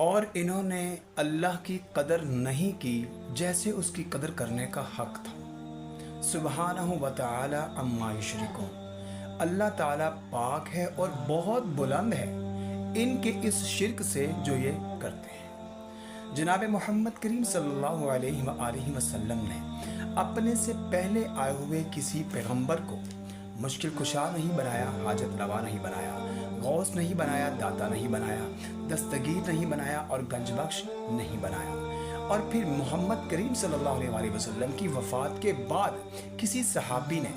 اور انہوں نے اللہ کی قدر نہیں کی جیسے اس کی قدر کرنے کا حق تھا۔ سبحانہ و تعالی عما یشرکون، اللہ تعالیٰ پاک ہے اور بہت بلند ہے ان کے اس شرک سے جو یہ کرتے ہیں۔ جناب محمد کریم صلی اللہ علیہ وآلہ وسلم نے اپنے سے پہلے آئے ہوئے کسی پیغمبر کو مشکل کشا نہیں بنایا، حاجت روا نہیں بنایا، غوث نہیں بنایا، داتا نہیں بنایا، دستگیر نہیں بنایا اور گنج بخش نہیں بنایا۔ اور پھر محمد کریم صلی اللہ علیہ وآلہ وسلم کی وفات کے بعد کسی صحابی نے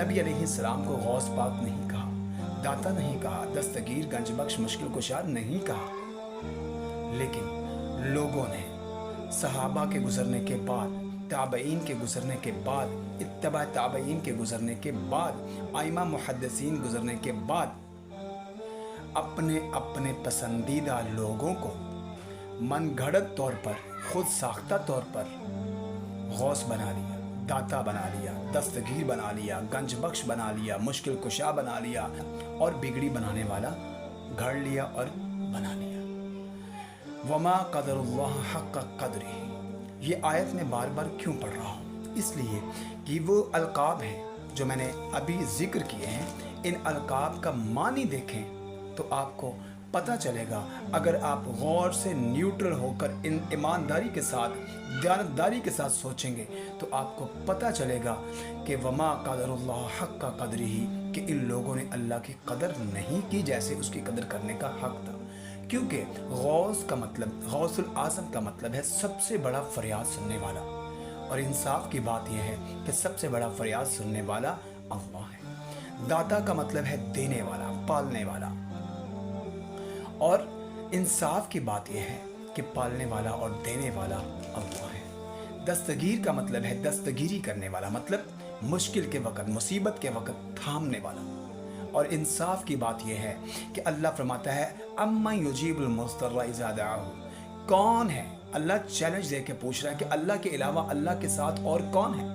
نبی علیہ السلام کو غوث پاک نہیں کہا، داتا نہیں کہا، دستگیر گنج بخش مشکل کشا نہیں کہا۔ لیکن لوگوں نے صحابہ کے گزرنے کے بعد، تابعین کے گزرنے کے بعد، اتباع تابعین کے گزرنے کے بعد، ائمہ محدثین گزرنے کے بعد اپنے اپنے پسندیدہ لوگوں کو من گھڑت طور پر، خود ساختہ طور پر غوث بنا لیا، داتا بنا لیا، دستگیر بنا لیا، گنج بخش بنا لیا، مشکل کشا بنا لیا اور بگڑی بنانے والا گھڑ لیا اور بنا لیا۔ وما قدر اللہ حق قدرہ، یہ آیت میں بار بار کیوں پڑھ رہا ہوں؟ اس لیے کہ وہ القاب ہیں جو میں نے ابھی ذکر کیے ہیں، ان القاب کا معنی دیکھیں تو آپ کو پتہ چلے گا۔ اگر آپ غور سے نیوٹرل ہو کر ان ایمانداری کے ساتھ، دیانتداری کے ساتھ سوچیں گے تو آپ کو پتہ چلے گا کہ وما قدر اللہ حق قدرہ، کہ ان لوگوں نے اللہ کی قدر نہیں کی جیسے اس کی قدر کرنے کا حق تھا۔ کیونکہ غوث کا مطلب، غوث الاعظم کا مطلب ہے سب سے بڑا فریاد سننے والا، اور انصاف کی بات یہ ہے کہ سب سے بڑا فریاد سننے والا اللہ ہے۔ داتا کا مطلب ہے دینے والا، پالنے والا، اور انصاف کی بات یہ ہے کہ پالنے والا اور دینے والا اللہ ہے۔ دستگیر کا مطلب ہے دستگیری کرنے والا، مطلب مشکل کے وقت، مصیبت کے وقت تھامنے والا۔ اور انصاف کی بات یہ ہے کہ اللہ فرماتا ہے اَمَّن يُجِيبُ الْمُضْطَرَّ إِذَا دَعَاهُ، کون ہے؟ اللہ چیلنج دے کے پوچھ رہا ہے کہ اللہ کے علاوہ اللہ کے ساتھ اور کون ہے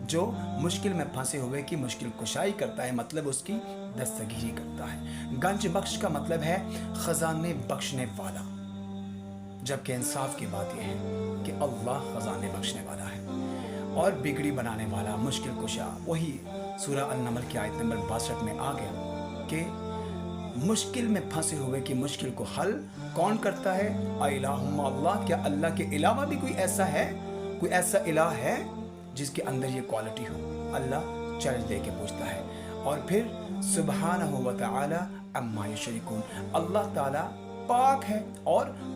جو مشکل میں پھنسے ہوئے کی مشکل کشائی کرتا ہے، مطلب اس کی دستگیری کرتا ہے۔ گنج بخش کا مطلب ہے خزانے بخشنے والا، جبکہ انصاف کی بات یہ ہے کہ اللہ خزانے بخشنے والا ہے۔ اور بگڑی بنانے والا، مشکل کشا، وہی سورہ النمل کی آیت نمبر 62 میں آ گیا کہ مشکل میں پھنسے ہوئے کی مشکل کو حل کون کرتا ہے؟ الہم اللہ، کیا اللہ کے علاوہ بھی کوئی ایسا ہے، کوئی ایسا الہ ہے جس کے اندر یہ کوالٹی ہو؟ اللہ چیلنج دے کے پوچھتا ہے۔ اور پھر سبحانہ و تعالی عما یشرکون، اللہ تعالیٰ پاک ہے اور